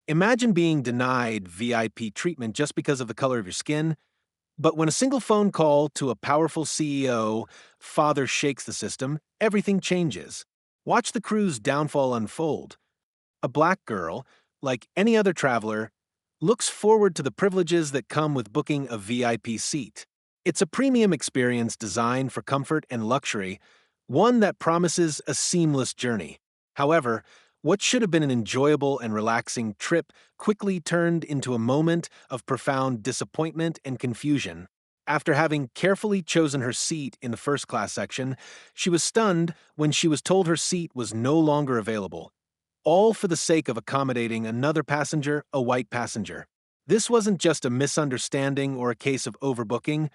Imagine being denied VIP treatment just because of the color of your skin, but when a single phone call to a powerful CEO father shakes the system, everything changes. Watch the crew's downfall unfold. A black girl, like any other traveler, looks forward to the privileges that come with booking a VIP seat. It's a premium experience designed for comfort and luxury, one that promises a seamless journey. However, what should have been an enjoyable and relaxing trip quickly turned into a moment of profound disappointment and confusion. After having carefully chosen her seat in the first class section, she was stunned when she was told her seat was no longer available, all for the sake of accommodating another passenger, a white passenger. This wasn't just a misunderstanding or a case of overbooking.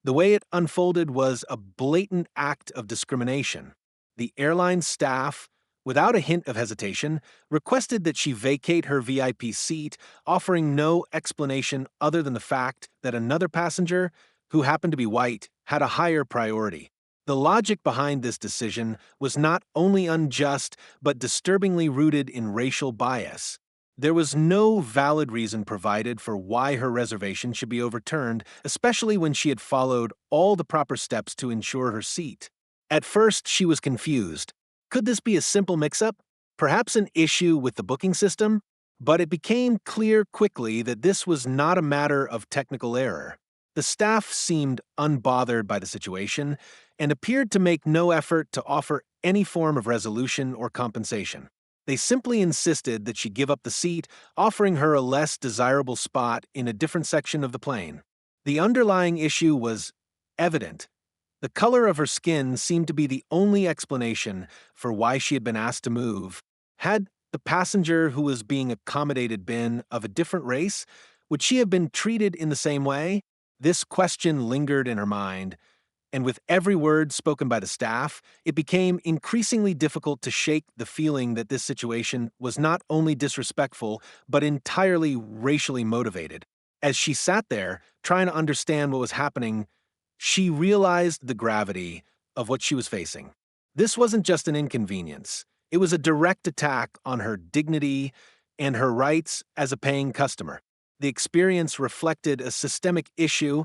The way it unfolded was a blatant act of discrimination. The airline staff, without a hint of hesitation, requested that she vacate her VIP seat, offering no explanation other than the fact that another passenger, who happened to be white, had a higher priority. The logic behind this decision was not only unjust, but disturbingly rooted in racial bias. There was no valid reason provided for why her reservation should be overturned, especially when she had followed all the proper steps to ensure her seat. At first, she was confused. Could this be a simple mix-up? Perhaps an issue with the booking system? But it became clear quickly that this was not a matter of technical error. The staff seemed unbothered by the situation and appeared to make no effort to offer any form of resolution or compensation. They simply insisted that she give up the seat, offering her a less desirable spot in a different section of the plane. The underlying issue was evident. The color of her skin seemed to be the only explanation for why she had been asked to move. Had the passenger who was being accommodated been of a different race? Would she have been treated in the same way? This question lingered in her mind, and with every word spoken by the staff, it became increasingly difficult to shake the feeling that this situation was not only disrespectful, but entirely racially motivated. As she sat there, trying to understand what was happening, she realized the gravity of what she was facing. This wasn't just an inconvenience. It was a direct attack on her dignity and her rights as a paying customer. The experience reflected a systemic issue,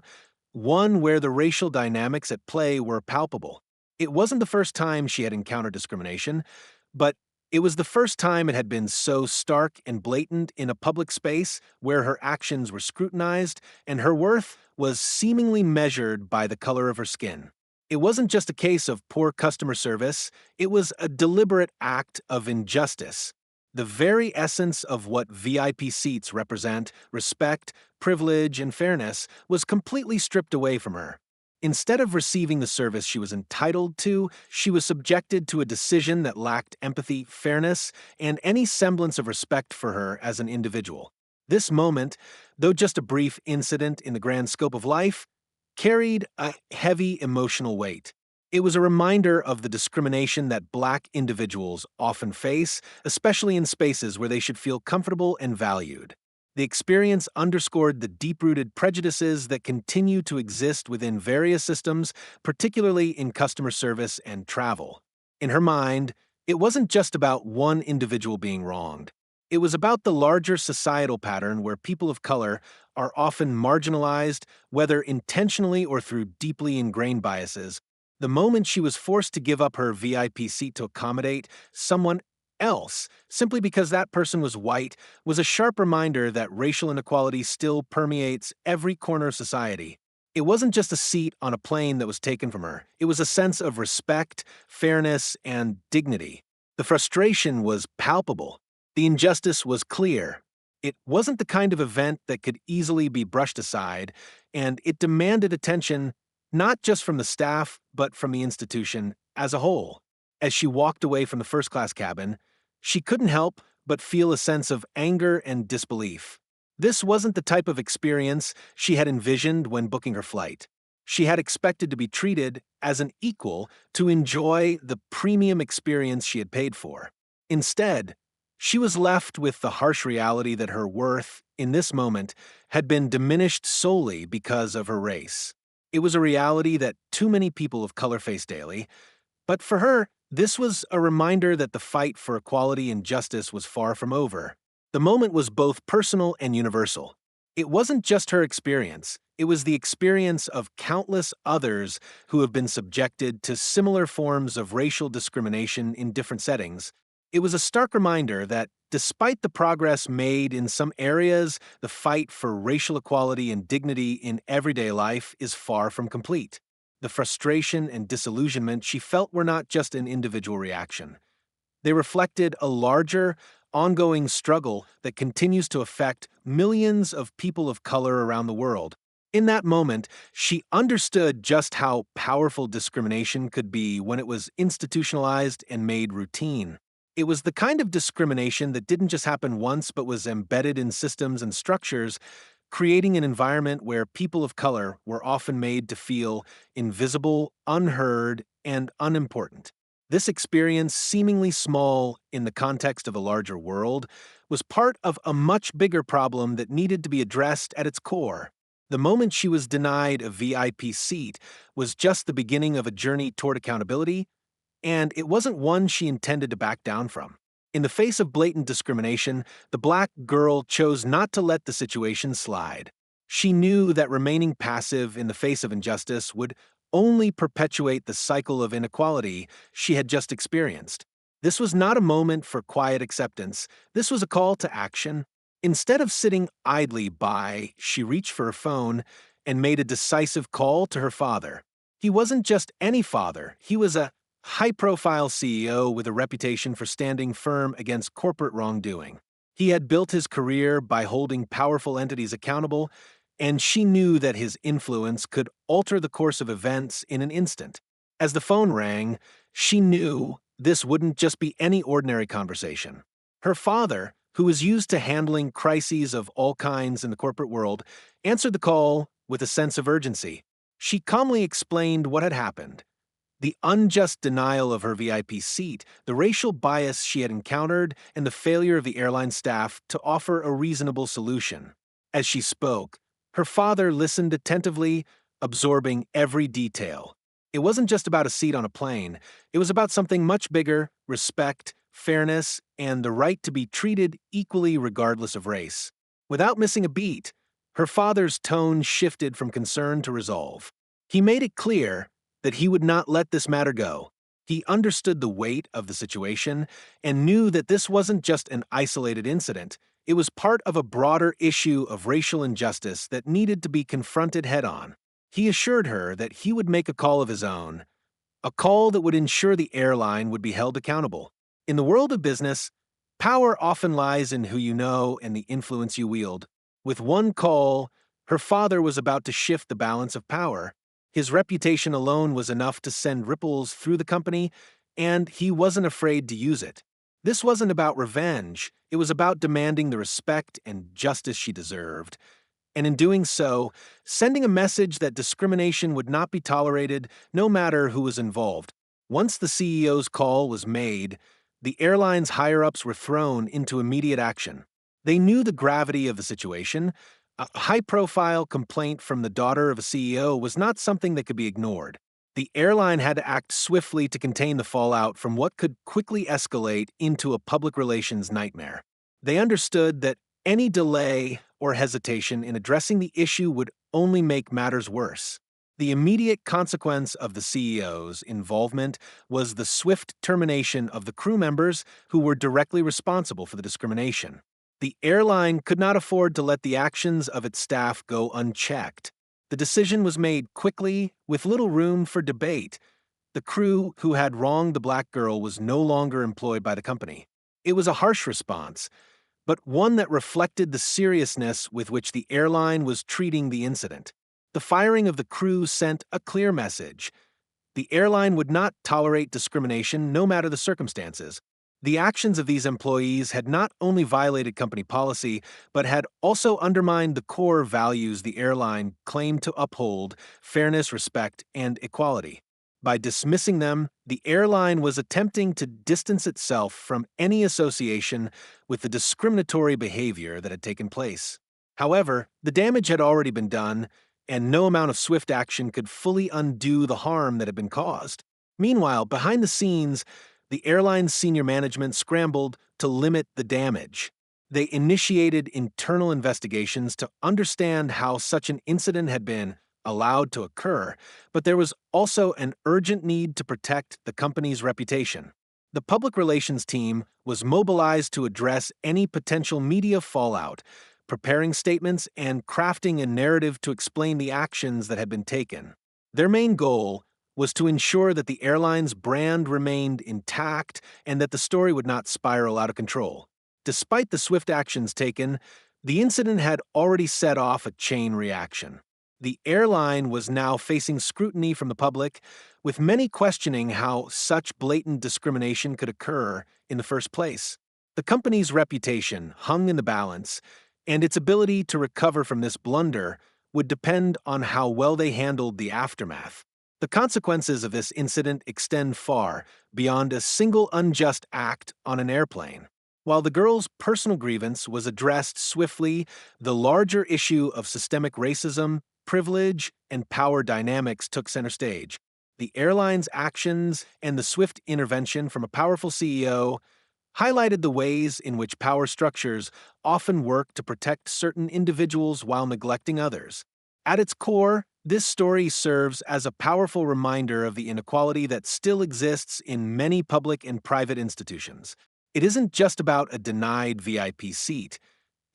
one where the racial dynamics at play were palpable. It wasn't the first time she had encountered discrimination, but it was the first time it had been so stark and blatant in a public space where her actions were scrutinized and her worth was seemingly measured by the color of her skin. It wasn't just a case of poor customer service, it was a deliberate act of injustice. The very essence of what VIP seats represent, respect, privilege, and fairness, was completely stripped away from her. Instead of receiving the service she was entitled to, she was subjected to a decision that lacked empathy, fairness, and any semblance of respect for her as an individual. This moment, though just a brief incident in the grand scope of life, carried a heavy emotional weight. It was a reminder of the discrimination that Black individuals often face, especially in spaces where they should feel comfortable and valued. The experience underscored the deep-rooted prejudices that continue to exist within various systems, particularly in customer service and travel. In her mind, it wasn't just about one individual being wronged. It was about the larger societal pattern where people of color are often marginalized, whether intentionally or through deeply ingrained biases. The moment she was forced to give up her VIP seat to accommodate someone else, simply because that person was white, was a sharp reminder that racial inequality still permeates every corner of society. It wasn't just a seat on a plane that was taken from her. It was a sense of respect, fairness, and dignity. The frustration was palpable. The injustice was clear. It wasn't the kind of event that could easily be brushed aside, and it demanded attention not just from the staff, but from the institution as a whole. As she walked away from the first-class cabin, she couldn't help but feel a sense of anger and disbelief. This wasn't the type of experience she had envisioned when booking her flight. She had expected to be treated as an equal to enjoy the premium experience she had paid for. Instead, she was left with the harsh reality that her worth, in this moment, had been diminished solely because of her race. It was a reality that too many people of color face daily, but for her, this was a reminder that the fight for equality and justice was far from over. The moment was both personal and universal. It wasn't just her experience, it was the experience of countless others who have been subjected to similar forms of racial discrimination in different settings. It was a stark reminder that, despite the progress made in some areas, the fight for racial equality and dignity in everyday life is far from complete. The frustration and disillusionment she felt were not just an individual reaction. They reflected a larger, ongoing struggle that continues to affect millions of people of color around the world. In that moment, she understood just how powerful discrimination could be when it was institutionalized and made routine. It was the kind of discrimination that didn't just happen once but was embedded in systems and structures, creating an environment where people of color were often made to feel invisible, unheard, and unimportant. This experience, seemingly small in the context of a larger world, was part of a much bigger problem that needed to be addressed at its core. The moment she was denied a VIP seat was just the beginning of a journey toward accountability, and it wasn't one she intended to back down from. In the face of blatant discrimination, the black girl chose not to let the situation slide. She knew that remaining passive in the face of injustice would only perpetuate the cycle of inequality she had just experienced. This was not a moment for quiet acceptance, this was a call to action. Instead of sitting idly by, she reached for her phone and made a decisive call to her father. He wasn't just any father, he was a high-profile CEO with a reputation for standing firm against corporate wrongdoing. He had built his career by holding powerful entities accountable, and she knew that his influence could alter the course of events in an instant. As the phone rang, she knew this wouldn't just be any ordinary conversation. Her father, who was used to handling crises of all kinds in the corporate world, answered the call with a sense of urgency. She calmly explained what had happened: the unjust denial of her VIP seat, the racial bias she had encountered, and the failure of the airline staff to offer a reasonable solution. As she spoke, her father listened attentively, absorbing every detail. It wasn't just about a seat on a plane, it was about something much bigger: respect, fairness, and the right to be treated equally regardless of race. Without missing a beat, her father's tone shifted from concern to resolve. He made it clear that he would not let this matter go. He understood the weight of the situation and knew that this wasn't just an isolated incident. It was part of a broader issue of racial injustice that needed to be confronted head-on. He assured her that he would make a call of his own, a call that would ensure the airline would be held accountable. In the world of business, power often lies in who you know and the influence you wield. With one call, her father was about to shift the balance of power. His reputation alone was enough to send ripples through the company, and he wasn't afraid to use it. This wasn't about revenge, it was about demanding the respect and justice she deserved. And in doing so, sending a message that discrimination would not be tolerated no matter who was involved. Once the CEO's call was made, the airline's higher-ups were thrown into immediate action. They knew the gravity of the situation. A high-profile complaint from the daughter of a CEO was not something that could be ignored. The airline had to act swiftly to contain the fallout from what could quickly escalate into a public relations nightmare. They understood that any delay or hesitation in addressing the issue would only make matters worse. The immediate consequence of the CEO's involvement was the swift termination of the crew members who were directly responsible for the discrimination. The airline could not afford to let the actions of its staff go unchecked. The decision was made quickly, with little room for debate. The crew who had wronged the black girl was no longer employed by the company. It was a harsh response, but one that reflected the seriousness with which the airline was treating the incident. The firing of the crew sent a clear message: the airline would not tolerate discrimination no matter the circumstances. The actions of these employees had not only violated company policy, but had also undermined the core values the airline claimed to uphold: fairness, respect, and equality. By dismissing them, the airline was attempting to distance itself from any association with the discriminatory behavior that had taken place. However, the damage had already been done, and no amount of swift action could fully undo the harm that had been caused. Meanwhile, behind the scenes, the airline's senior management scrambled to limit the damage. They initiated internal investigations to understand how such an incident had been allowed to occur, but there was also an urgent need to protect the company's reputation. The public relations team was mobilized to address any potential media fallout, preparing statements and crafting a narrative to explain the actions that had been taken. Their main goal was to ensure that the airline's brand remained intact and that the story would not spiral out of control. Despite the swift actions taken, the incident had already set off a chain reaction. The airline was now facing scrutiny from the public, with many questioning how such blatant discrimination could occur in the first place. The company's reputation hung in the balance, and its ability to recover from this blunder would depend on how well they handled the aftermath. The consequences of this incident extend far beyond a single unjust act on an airplane. While the girl's personal grievance was addressed swiftly, the larger issue of systemic racism, privilege, and power dynamics took center stage. The airline's actions and the swift intervention from a powerful CEO highlighted the ways in which power structures often work to protect certain individuals while neglecting others. At its core, this story serves as a powerful reminder of the inequality that still exists in many public and private institutions. It isn't just about a denied VIP seat.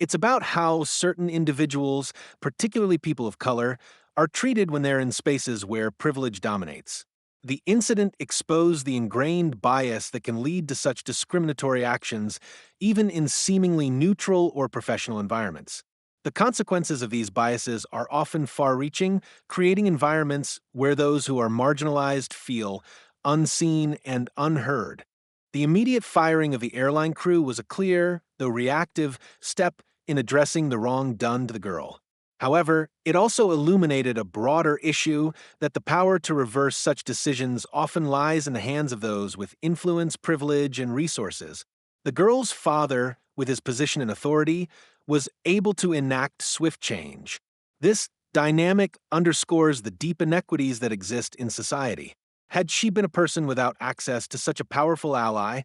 It's about how certain individuals, particularly people of color, are treated when they're in spaces where privilege dominates. The incident exposed the ingrained bias that can lead to such discriminatory actions, even in seemingly neutral or professional environments. The consequences of these biases are often far reaching, creating environments where those who are marginalized feel unseen and unheard. The immediate firing of the airline crew was a clear, though reactive, step in addressing the wrong done to the girl. However, it also illuminated a broader issue that the power to reverse such decisions often lies in the hands of those with influence, privilege, and resources. The girl's father, with his position and authority, was able to enact swift change. This dynamic underscores the deep inequities that exist in society. Had she been a person without access to such a powerful ally,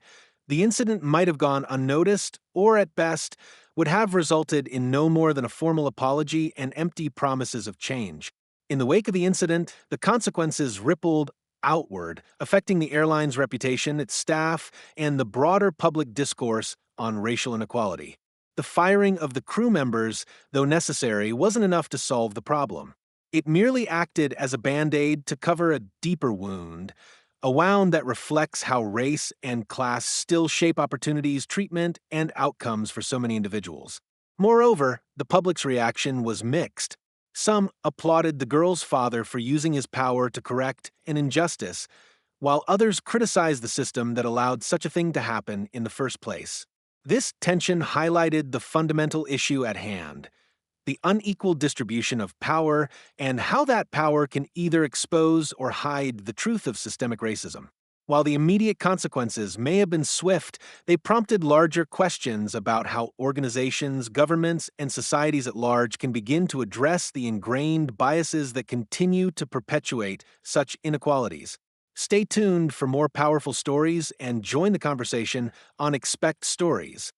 the incident might have gone unnoticed, or at best, would have resulted in no more than a formal apology and empty promises of change. In the wake of the incident, the consequences rippled outward, affecting the airline's reputation, its staff, and the broader public discourse on racial inequality. The firing of the crew members, though necessary, wasn't enough to solve the problem. It merely acted as a band-aid to cover a deeper wound, a wound that reflects how race and class still shape opportunities, treatment, and outcomes for so many individuals. Moreover, the public's reaction was mixed. Some applauded the girl's father for using his power to correct an injustice, while others criticized the system that allowed such a thing to happen in the first place. This tension highlighted the fundamental issue at hand: the unequal distribution of power, and how that power can either expose or hide the truth of systemic racism. While the immediate consequences may have been swift, they prompted larger questions about how organizations, governments, and societies at large can begin to address the ingrained biases that continue to perpetuate such inequalities. Stay tuned for more powerful stories and join the conversation on Expect Stories.